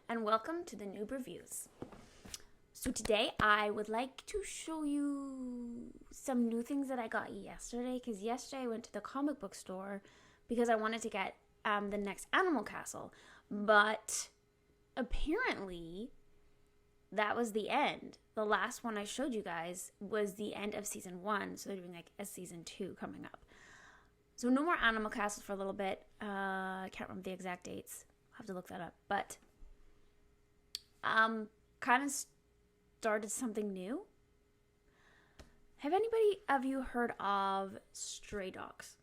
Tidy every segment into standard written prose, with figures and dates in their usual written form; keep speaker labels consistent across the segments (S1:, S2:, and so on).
S1: and welcome to the Noob Reviews. So today I would like to show you some new things that I got yesterday, because yesterday I went to the comic book store because I wanted to get the next Animal Castle, but apparently that was the end. The last one I showed you guys was the end of season 1, so they're doing like a season 2 coming up. So no more Animal Castles for a little bit. I can't remember the exact dates. I'll have to look that up. But kind of started something new. Have anybody of you heard of Stray Dogs?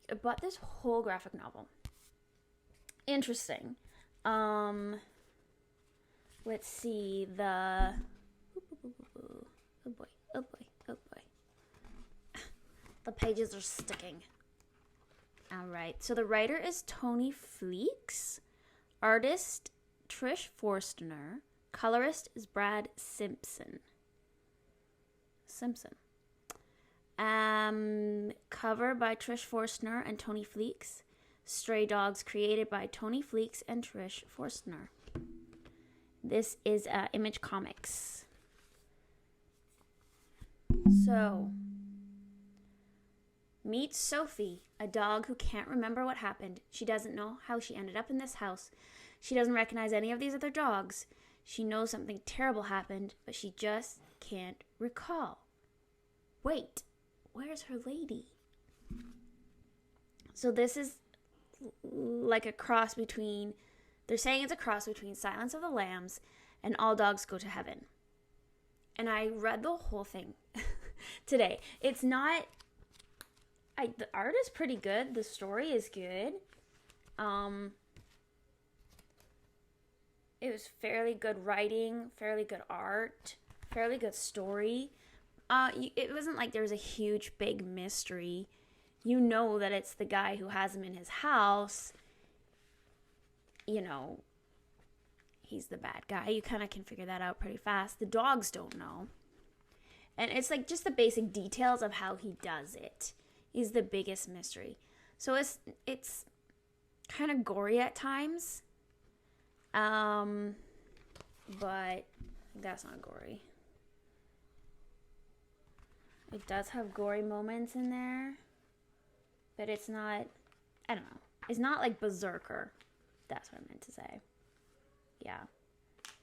S1: I bought this whole graphic novel. Interesting. Let's see, oh boy. The pages are sticking. Alright, so the writer is Tony Fleeks. Artist, Trish Forstner. Colorist is Brad Simpson. Cover by Trish Forstner and Tony Fleeks. Stray Dogs created by Tony Fleeks and Trish Forstner. This is Image Comics. So, meet Sophie, a dog who can't remember what happened. She doesn't know how she ended up in this house. She doesn't recognize any of these other dogs. She knows something terrible happened, but she just can't recall. Wait, where's her lady? So this is like a cross between, they're saying it's a cross between Silence of the Lambs and All Dogs Go to Heaven. And I read the whole thing today. It's not, the art is pretty good. The story is good. It was fairly good writing, fairly good art, fairly good story. It wasn't like there was a huge, big mystery. You know that it's the guy who has him in his house. You know, he's the bad guy. You kind of can figure that out pretty fast. The dogs don't know. And it's like just the basic details of how he does it is the biggest mystery. So it's kind of gory at times. But that's not gory. It does have gory moments in there, but it's not, I don't know. It's not like BRZRKR. That's what I meant to say. Yeah.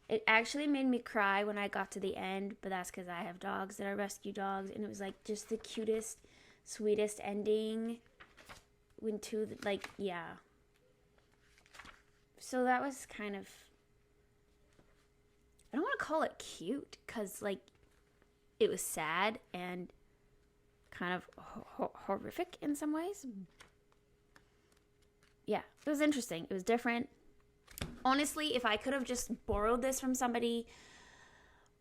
S1: It actually made me cry when I got to the end, but that's because I have dogs that are rescue dogs, and it was like just the cutest, sweetest ending. Yeah. So that was kind of, I don't want to call it cute, because like it was sad and kind of horrific in some ways. Yeah, it was interesting. It was different. Honestly, if I could have just borrowed this from somebody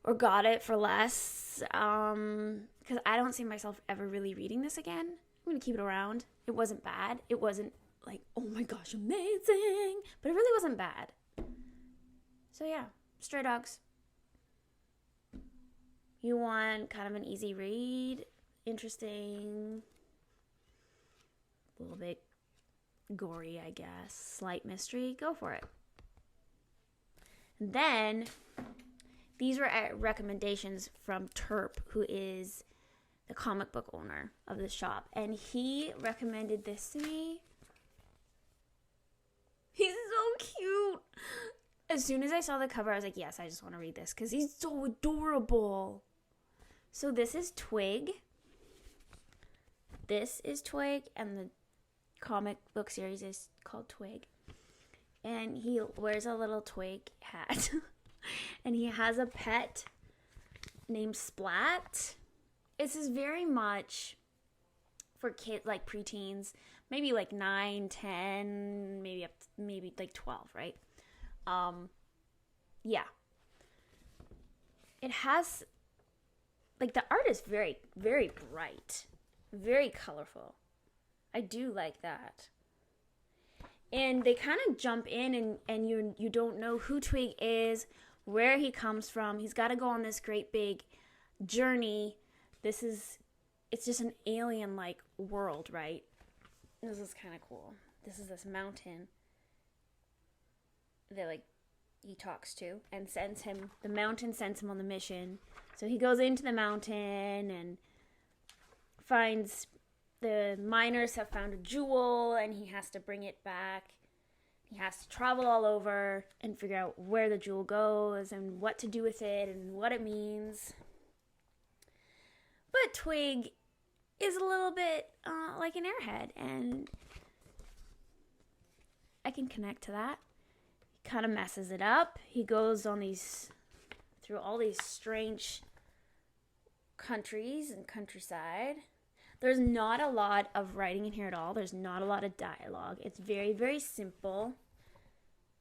S1: or got it for less, because I don't see myself ever really reading this again. I'm going to keep it around. It wasn't bad. It wasn't like, oh my gosh, amazing. But it really wasn't bad. So yeah, Stray Dogs. You want kind of an easy read, interesting, a little bit gory, I guess, slight mystery, go for it. Then, these were recommendations from Terp, who is the comic book owner of the shop, and he recommended this to me. He's so cute. As soon as I saw the cover, I was like, yes, I just want to read this, because he's so adorable. So this is Twig. This is Twig, and the comic book series is called Twig. And he wears a little Twig hat. And he has a pet named Splat. This is very much for kids, like preteens, maybe like 9, 10, maybe like 12, right? Yeah. It has, like, the art is very, very bright, very colorful. I do like that. And they kind of jump in and you don't know who Twig is, where he comes from. He's got to go on this great big journey. It's just an alien-like world, right? This is kind of cool. This is this mountain. he talks to and sends him, the mountain sends him on the mission. So he goes into the mountain and finds the miners have found a jewel and he has to bring it back. He has to travel all over and figure out where the jewel goes and what to do with it and what it means. But Twig is a little bit like an airhead, and I can connect to that. He kind of messes it up. He goes on through all these strange countries and countryside. There's not a lot of writing in here at all. There's not a lot of dialogue. It's very, very simple.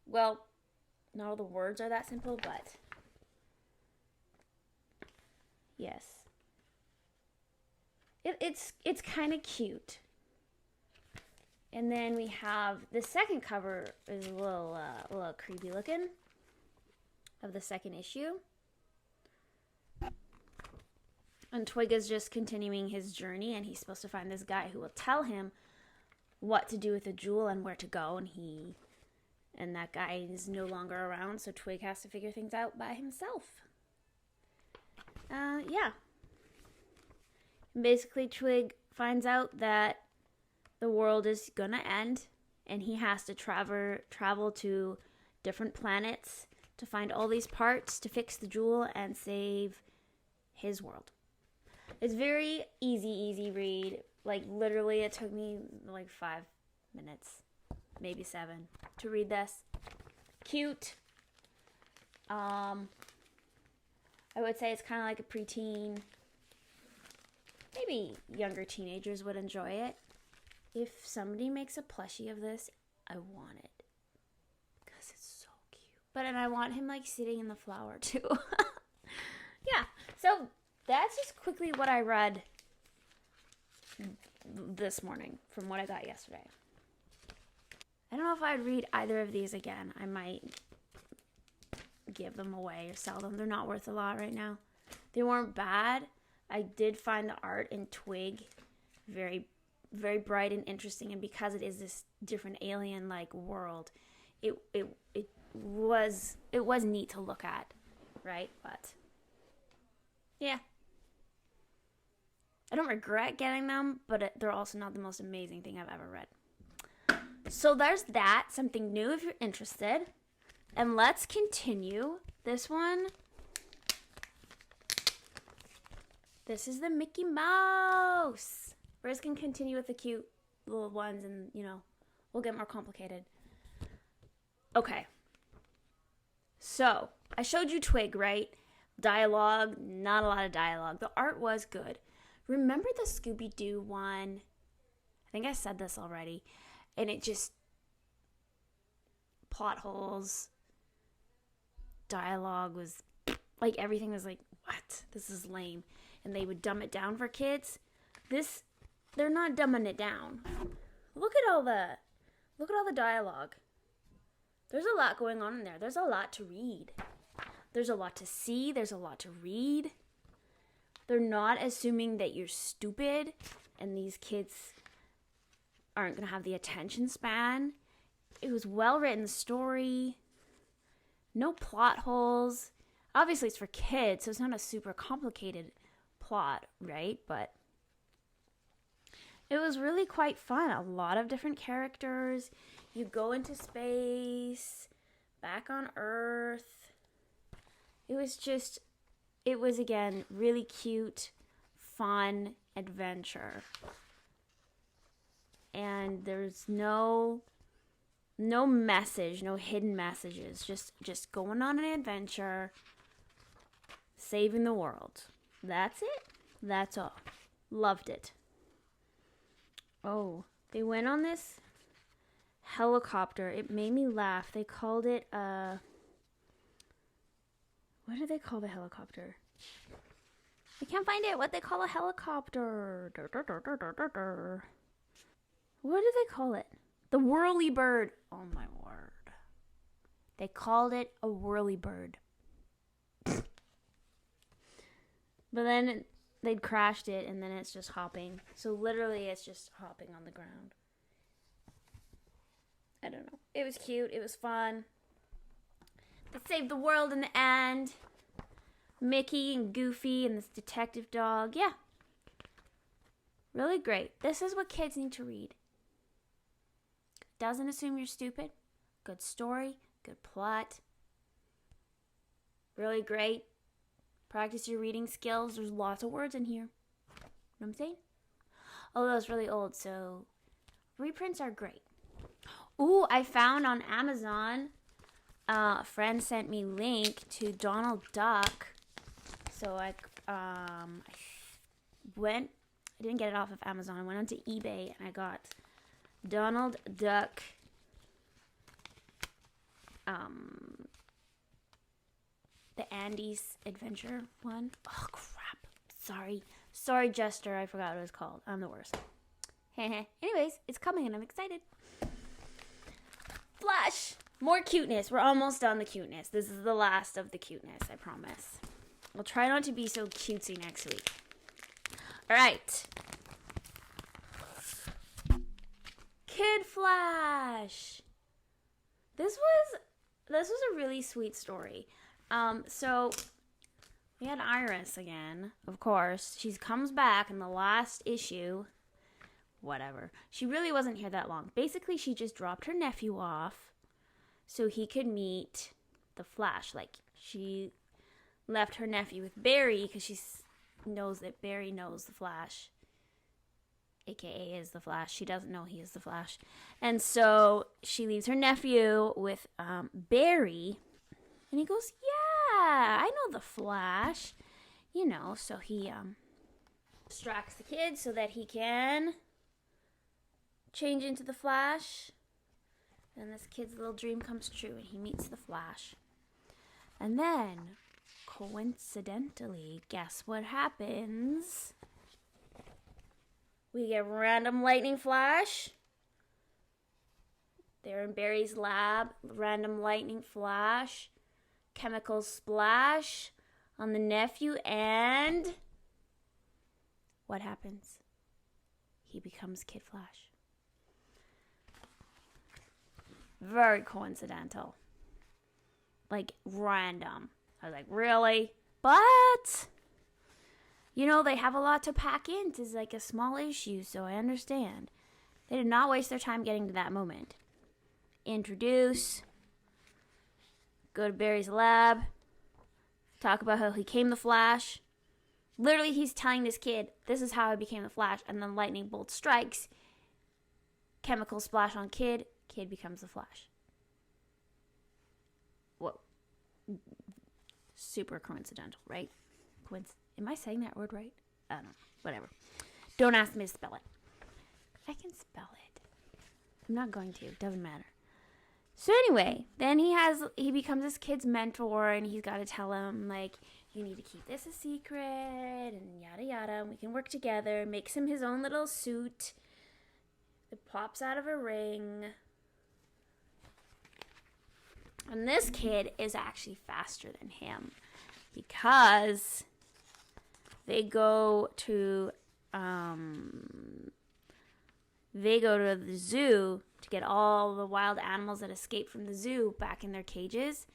S1: Well, not all the words are that simple, but yes. It's kind of cute. And then we have the second cover is a little creepy looking of the second issue. And Twig is just continuing his journey, and he's supposed to find this guy who will tell him what to do with the jewel and where to go, and that guy is no longer around, so Twig has to figure things out by himself. Yeah. Basically, Twig finds out that the world is gonna end, and he has to travel to different planets to find all these parts to fix the jewel and save his world. It's very easy read. Like, literally, it took me like 5 minutes, maybe 7, to read this. Cute. I would say it's kind of like a preteen. Maybe younger teenagers would enjoy it. If somebody makes a plushie of this, I want it. Because it's so cute. And I want him, like, sitting in the flower, too. Yeah, so that's just quickly what I read this morning from what I got yesterday. I don't know if I'd read either of these again. I might give them away or sell them. They're not worth a lot right now. They weren't bad. I did find the art in Twig very, very bright and interesting, and because it is this different alien-like world, it was neat to look at, right? But yeah, I don't regret getting them, but they're also not the most amazing thing I've ever read. So there's that, something new if you're interested. And let's continue. This one, this is the Mickey Mouse. We're just going to continue with the cute little ones and, we'll get more complicated. Okay. So, I showed you Twig, right? Dialogue, not a lot of dialogue. The art was good. Remember the Scooby-Doo one? I think I said this already. And it just, plot holes, dialogue was, like, everything was like, what? This is lame. And they would dumb it down for kids. They're not dumbing it down. Look at all the dialogue. There's a lot going on in there. There's a lot to read. There's a lot to see. There's a lot to read. They're not assuming that you're stupid and these kids aren't going to have the attention span. It was well-written story. No plot holes. Obviously, it's for kids, so it's not a super complicated plot, right? But it was really quite fun. A lot of different characters. You go into space, back on Earth. It was again, really cute, fun adventure. And there's no message, no hidden messages. Just going on an adventure, saving the world. That's it. That's all. Loved it. Oh, they went on this helicopter. It made me laugh. They called it what do they call the helicopter? I can't find it. What they call a helicopter? What do they call it? The whirly bird. Oh my word. They called it a whirly bird. But then they'd crashed it, and then it's just hopping. So literally it's just hopping on the ground. I don't know. It was cute. It was fun. They saved the world in the end. Mickey and Goofy and this detective dog. Yeah. Really great. This is what kids need to read. Doesn't assume you're stupid. Good story. Good plot. Really great. Practice your reading skills. There's lots of words in here. You know what I'm saying? Although it's really old, so reprints are great. Ooh, I found on Amazon, a friend sent me link to Donald Duck. So I didn't get it off of Amazon. I went onto eBay and I got Donald Duck the Andes Adventure one. Oh, crap. Sorry, Jester. I forgot what it was called. I'm the worst. Anyways, it's coming and I'm excited. Flash! More cuteness. We're almost done the cuteness. This is the last of the cuteness, I promise. We'll try not to be so cutesy next week. All right. Kid Flash. This was a really sweet story. So we had Iris again, of course. She comes back in the last issue. Whatever. She really wasn't here that long. Basically, she just dropped her nephew off so he could meet the Flash. Like, she left her nephew with Barry because she knows that Barry knows the Flash, aka is the Flash. She doesn't know he is the Flash. And so she leaves her nephew with Barry, and he goes, yeah, I know the Flash. You know, so he distracts the kid so that he can change into the Flash. And this kid's little dream comes true and he meets the Flash. And then, coincidentally, guess what happens? We get random lightning flash. They're in Barry's lab. Random lightning flash. Chemical splash on the nephew. And what happens? He becomes Kid Flash. Very coincidental. Like, random. I was like, really? But, you know, they have a lot to pack into. It's like a small issue, so I understand. They did not waste their time getting to that moment. Introduce. Go to Barry's lab. Talk about how he became the Flash. Literally, he's telling this kid, this is how I became the Flash. And then lightning bolt strikes. Chemical splash on kid. Kid becomes the Flash. Whoa. Super coincidental, right? Am I saying that word right? I don't know. Whatever. Don't ask me to spell it. I can spell it. I'm not going to. It doesn't matter. So anyway, then he becomes this kid's mentor, and he's got to tell him, like, you need to keep this a secret, and yada yada, and we can work together. Makes him his own little suit that pops out of a ring. And this kid is actually faster than him because they go to the zoo to get all the wild animals that escaped from the zoo back in their cages.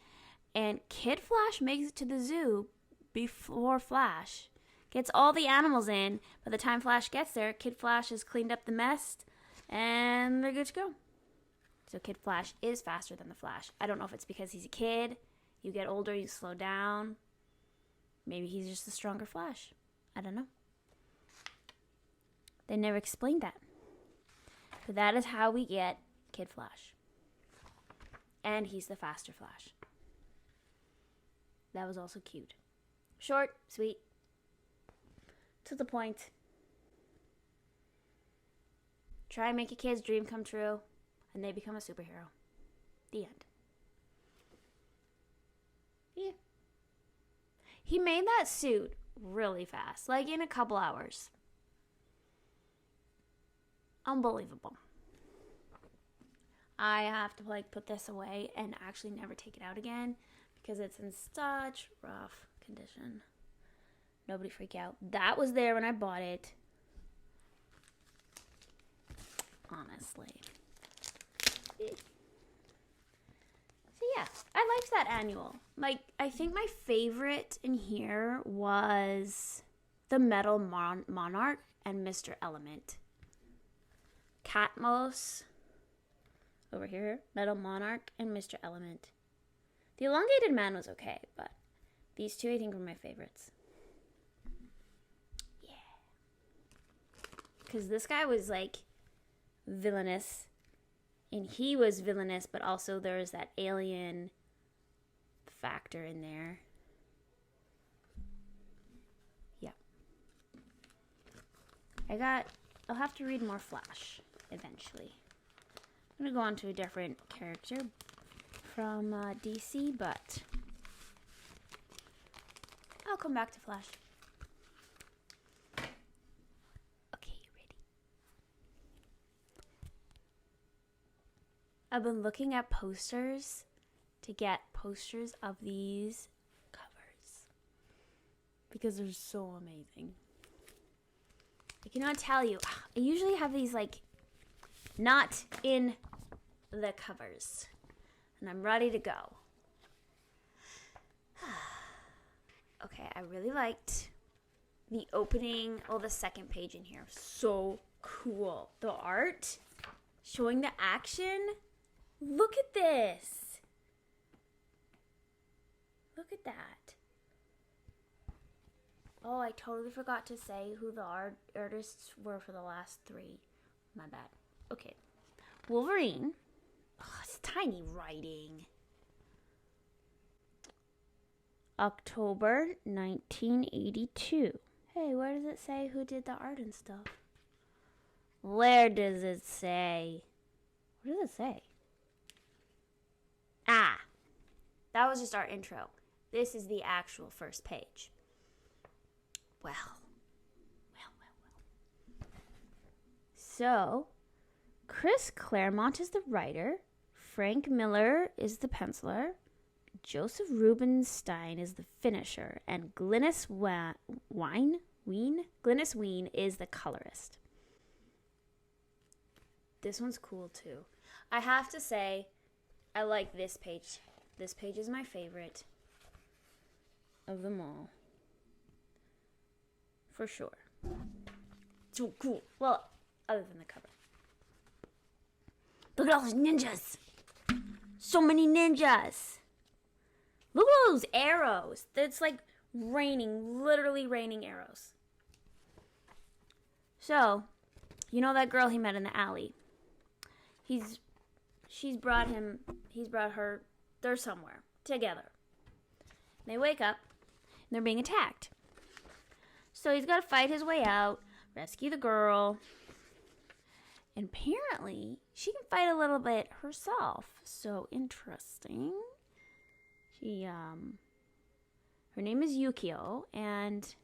S1: And Kid Flash makes it to the zoo before Flash. Gets all the animals in. By the time Flash gets there, Kid Flash has cleaned up the mess and they're good to go. So Kid Flash is faster than the Flash. I don't know if it's because he's a kid. You get older, you slow down. Maybe he's just a stronger Flash. I don't know. They never explained that. But that is how we get Kid Flash. And he's the faster Flash. That was also cute. Short, sweet. To the point. Try and make a kid's dream come true. And they become a superhero. The end. Yeah. He made that suit really fast. Like in a couple hours. Unbelievable. I have to put this away and actually never take it out again. Because it's in such rough condition. Nobody freak out. That was there when I bought it. Honestly. So yeah, I liked that annual. Like, I think my favorite in here was the Metal Monarch and Mr. Element. Catmos, over here, Metal Monarch, and Mr. Element. The Elongated Man was okay, but these two I think were my favorites. Yeah. Because this guy was like villainous, and he was villainous, but also there was that alien factor in there. Yeah. I'll have to read more Flash eventually. I'm going to go on to a different character from DC, but I'll come back to Flash. Okay, you ready? I've been looking at posters to get posters of these covers because they're so amazing. I cannot tell you. I usually have these like not in the covers, and I'm ready to go. Okay, I really liked the opening, the second page in here. So cool. The art showing the action. Look at this. Look at that. Oh, I totally forgot to say who the artists were for the last three. My bad. Okay. Wolverine. Oh, it's tiny writing. October 1982. Hey, where does it say who did the art and stuff? Where does it say? What does it say? Ah. That was just our intro. This is the actual first page. Well. So, Chris Claremont is the writer. Frank Miller is the penciler. Joseph Rubinstein is the finisher. And Glynis Wein is the colorist. This one's cool too. I have to say, I like this page. This page is my favorite of them all. For sure. So cool. Well, other than the cover. Look at all those ninjas. So many ninjas. Look at all those arrows. It's like raining, literally raining arrows. So, you know that girl he met in the alley? He's brought her, they're somewhere together. They wake up and they're being attacked. So he's got to fight his way out, rescue the girl. And apparently, she can fight a little bit herself. So interesting. Her name is Yukio, and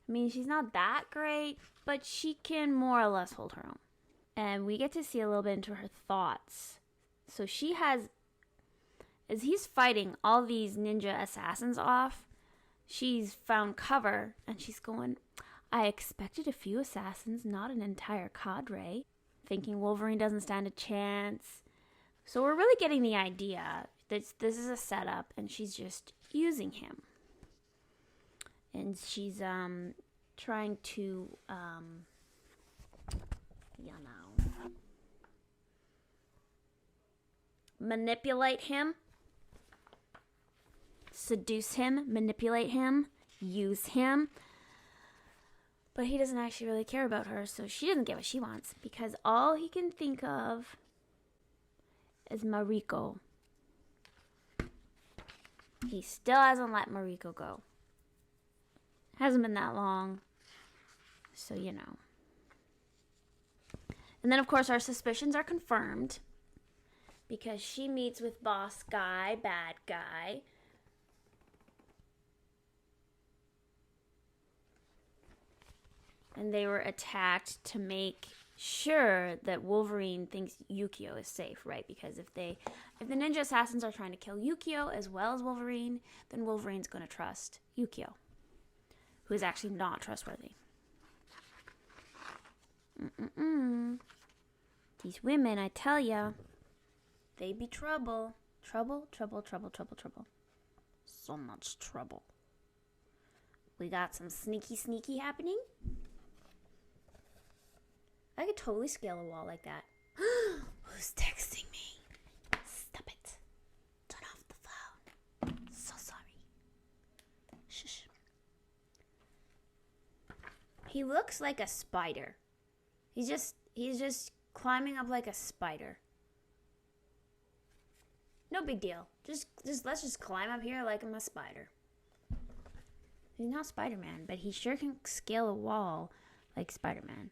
S1: I mean, she's not that great, but she can more or less hold her own. And we get to see a little bit into her thoughts. So she has, as he's fighting all these ninja assassins off, she's found cover, and she's going, I expected a few assassins, not an entire cadre, thinking Wolverine doesn't stand a chance. So we're really getting the idea that this is a setup, and she's just using him. And she's trying to, manipulate him, seduce him, manipulate him, use him. But he doesn't actually really care about her, so she doesn't get what she wants, because all he can think of is Mariko. He still hasn't let Mariko go. Hasn't been that long, so you know. And then, of course, our suspicions are confirmed, because she meets with boss guy, bad guy. And they were attacked to make sure that Wolverine thinks Yukio is safe, right? Because if the ninja assassins are trying to kill Yukio as well as Wolverine, then Wolverine's going to trust Yukio, who is actually not trustworthy. These women, I tell ya, they be trouble. Trouble, trouble, trouble, trouble, trouble. So much trouble. We got some sneaky happening. I could totally scale a wall like that. Who's texting me? Stop it. Turn off the phone. So sorry. Shush. He looks like a spider. He's just climbing up like a spider. No big deal. Just let's just climb up here like I'm a spider. He's not Spider-Man, but he sure can scale a wall like Spider-Man.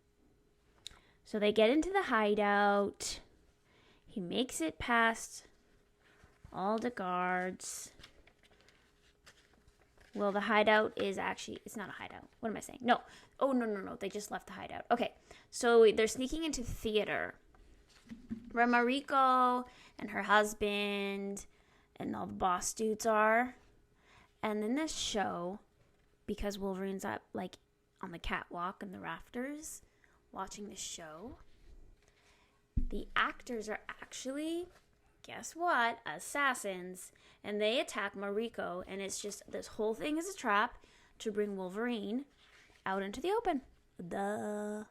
S1: So they get into the hideout. He makes it past all the guards. Well, the hideout is actually, it's not a hideout. What am I saying? No. Oh, no. They just left the hideout. Okay. So they're sneaking into the theater where Mariko and her husband and all the boss dudes are. And in this show, because Wolverine's up like on the catwalk and the rafters watching the show, the actors are actually, guess what, assassins, and they attack Mariko, and it's just, this whole thing is a trap to bring Wolverine out into the open. Duh.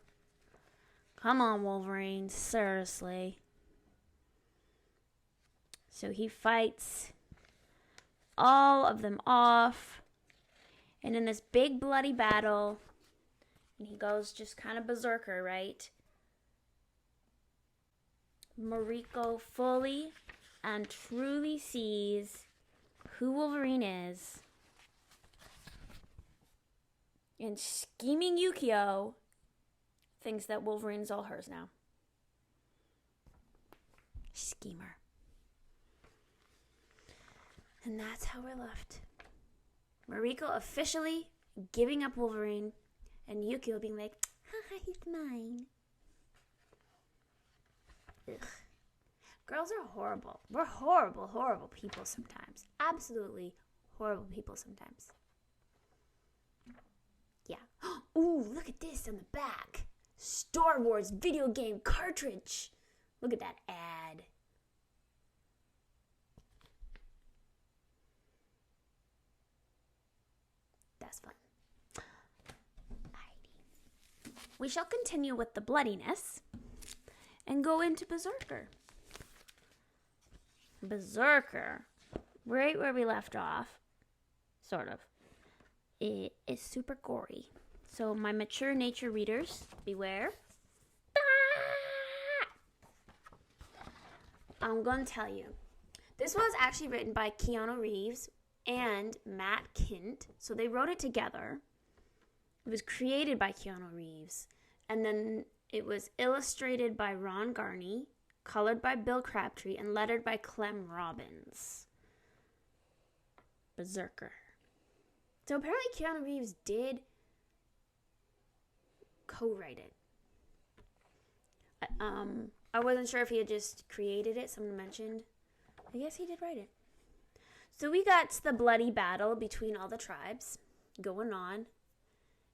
S1: Come on, Wolverine, seriously. So he fights all of them off, and in this big bloody battle, and he goes just kind of berserker, right? Mariko fully and truly sees who Wolverine is, and scheming Yukio thinks that Wolverine's all hers now. Schemer. And that's how we're left. Mariko officially giving up Wolverine, and Yukio being like, haha, he's mine. Ugh. Girls are horrible. We're horrible people sometimes. Absolutely horrible people sometimes. Yeah. Ooh, look at this on the back. Star Wars video game cartridge. Look at that ad. That's fun. Alrighty. We shall continue with the bloodiness and go into BRZRKR. BRZRKR, right where we left off, sort of, it is super gory. So my mature nature readers, beware. I'm going to tell you. This was actually written by Keanu Reeves and Matt Kint. So they wrote it together. It was created by Keanu Reeves. And then it was illustrated by Ron Garney, colored by Bill Crabtree, and lettered by Clem Robbins. BRZRKR. So apparently Keanu Reeves did co-write it. I wasn't sure if he had just created it. Someone mentioned. I guess he did write it. So we got the bloody battle between all the tribes going on.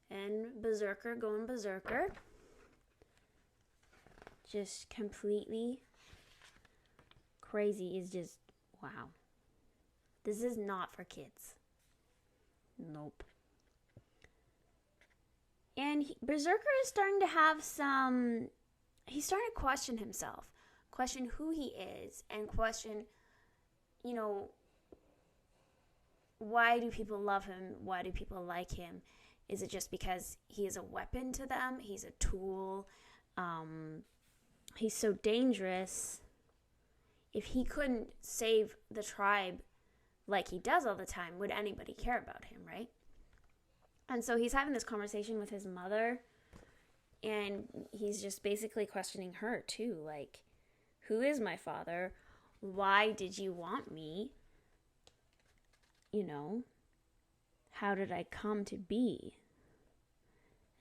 S1: And BRZRKR going BRZRKR. Just completely crazy. Is just, wow. This is not for kids. Nope. And BRZRKR is starting to have some, he's starting to question himself, question who he is, and question, you know, why do people love him? Why do people like him? Is it just because he is a weapon to them? He's a tool. He's so dangerous. If he couldn't save the tribe like he does all the time, would anybody care about him, right? And so he's having this conversation with his mother, and he's just basically questioning her too. Like, who is my father? Why did you want me? You know, how did I come to be?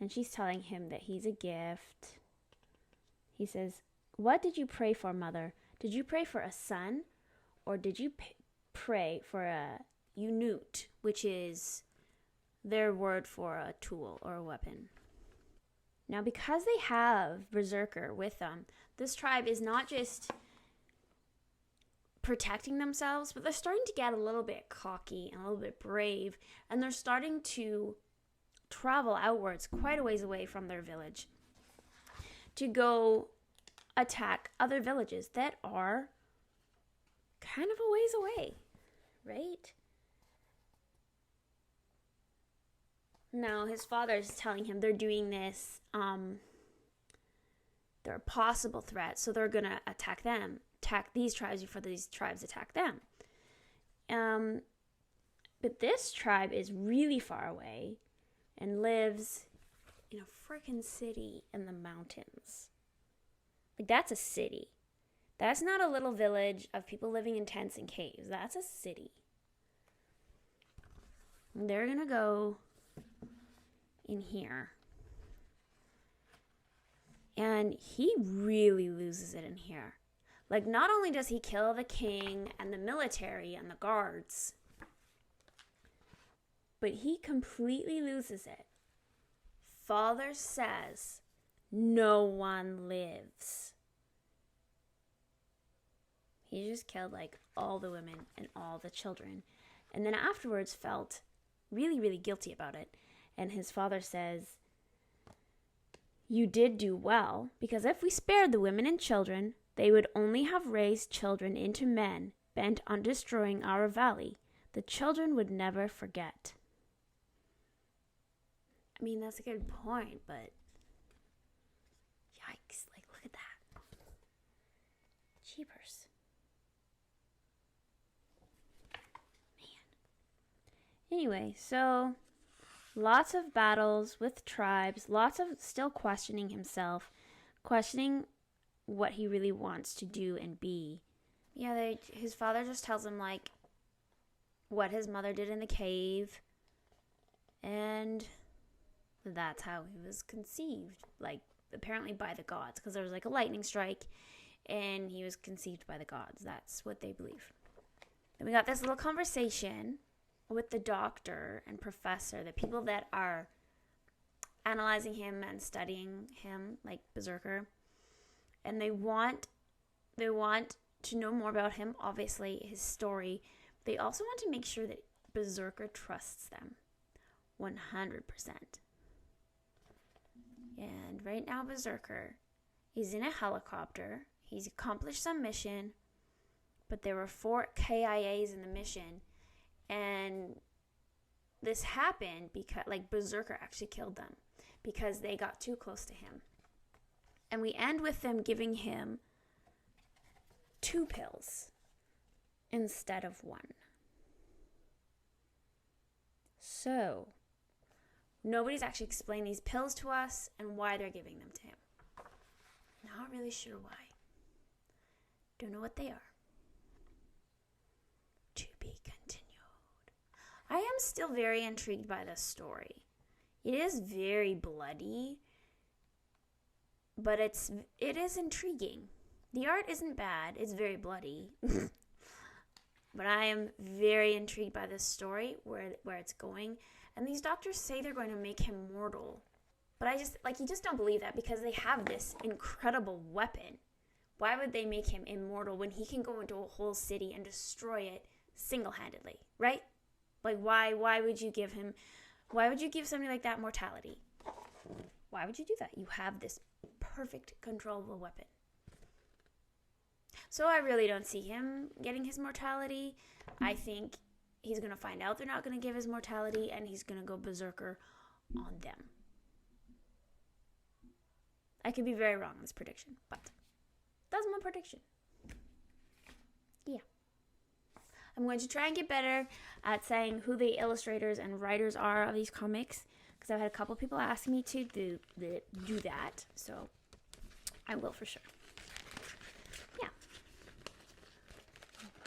S1: And she's telling him that he's a gift. He says, what did you pray for, mother? Did you pray for a son? Or did you pray for a unit, which is their word for a tool or a weapon? Now, because they have BRZRKR with them, this tribe is not just protecting themselves, but they're starting to get a little bit cocky and a little bit brave, and they're starting to travel outwards quite a ways away from their village to go attack other villages that are kind of a ways away, right? Now, his father is telling him they're doing this, they're a possible threat, so they're going to attack them, attack these tribes before these tribes attack them. But this tribe is really far away and lives in a freaking city in the mountains. Like, that's a city. That's not a little village of people living in tents and caves. That's a city. And they're going to go in here. And he really loses it in here. Like, not only does he kill the king and the military and the guards, but he completely loses it. Father says, no one lives. He just killed, like, all the women and all the children. And then afterwards felt really, really guilty about it. And his father says, you did do well, because if we spared the women and children, they would only have raised children into men bent on destroying our valley. The children would never forget. I mean, that's a good point, but yikes, like, look at that. Jeepers. Man. Anyway, so lots of battles with tribes, lots of still questioning himself, questioning what he really wants to do and be. Yeah, his father just tells him, like, what his mother did in the cave, and that's how he was conceived, like, apparently by the gods, because there was, like, a lightning strike, and he was conceived by the gods. That's what they believe. Then we got this little conversation with the doctor and professor, the people that are analyzing him and studying him, like BRZRKR, and they want to know more about him, obviously, his story. They also want to make sure that BRZRKR trusts them 100%. And right now, BRZRKR is in a helicopter. He's accomplished some mission, but there were 4 KIAs in the mission, and this happened because, like, BRZRKR actually killed them because they got too close to him. And we end with them giving him 2 pills instead of 1. So, nobody's actually explained these pills to us and why they're giving them to him. Not really sure why. Don't know what they are. To be continued. I am still very intrigued by this story. It is very bloody, but it is intriguing. The art isn't bad. It's very bloody. But I am very intrigued by this story, where it's going. And these doctors say they're going to make him mortal. But you just don't believe that, because they have this incredible weapon. Why would they make him immortal when he can go into a whole city and destroy it single-handedly, right? Like, why would you give somebody like that mortality? Why would you do that? You have this perfect controllable weapon. So I really don't see him getting his mortality. I think he's going to find out they're not going to give his mortality, and he's going to go BRZRKR on them. I could be very wrong on this prediction, but that's my prediction. Yeah. I'm going to try and get better at saying who the illustrators and writers are of these comics, because I've had a couple people ask me to do that, so I will for sure. Yeah.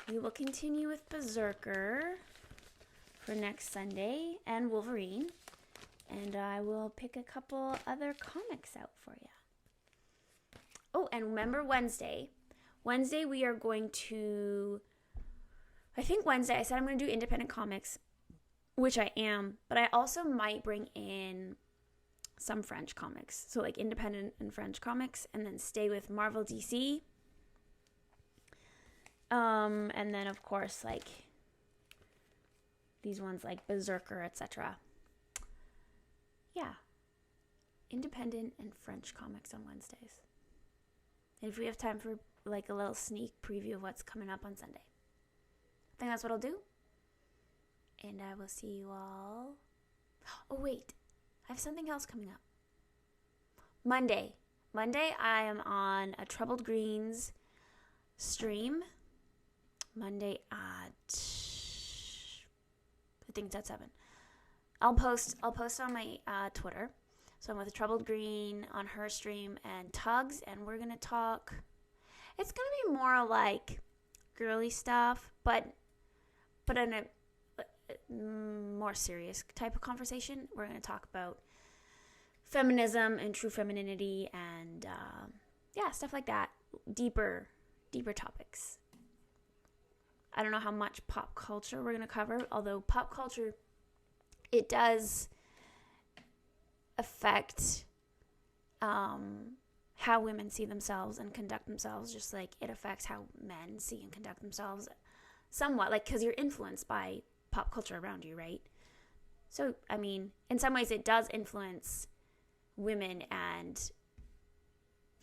S1: We will continue with BRZRKR for next Sunday and Wolverine, and I will pick a couple other comics out for you. Oh, and remember Wednesday. Wednesday we are going to... I think Wednesday I said I'm going to do independent comics, which I am, but I also might bring in some French comics. So like independent and French comics, and then stay with Marvel DC. And then, of course, like, these ones like BRZRKR, etc. Yeah. Independent and French comics on Wednesdays. And if we have time for, like, a little sneak preview of what's coming up on Sunday. I think that's what I'll do. And I will see you all. Oh, wait. I have something else coming up. Monday, I am on a Troubled Greens stream. Monday at, I think it's at 7. I'll post on my Twitter. So I'm with Troubled Green on her stream and Tugs, and we're gonna talk. It's gonna be more like girly stuff, but in a more serious type of conversation. We're gonna talk about feminism and true femininity and stuff like that. Deeper topics. I don't know how much pop culture we're gonna cover, although pop culture, it does affect how women see themselves and conduct themselves, just like it affects how men see and conduct themselves somewhat, like, because you're influenced by pop culture around you, right? So, I mean, in some ways it does influence women and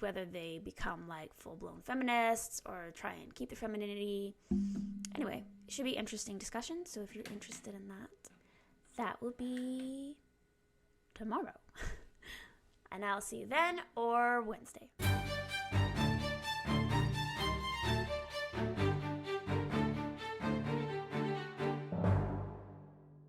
S1: whether they become like full-blown feminists or try and keep their femininity. Anyway, it should be interesting discussion, so if you're interested in that will be tomorrow. And I'll see you then or Wednesday.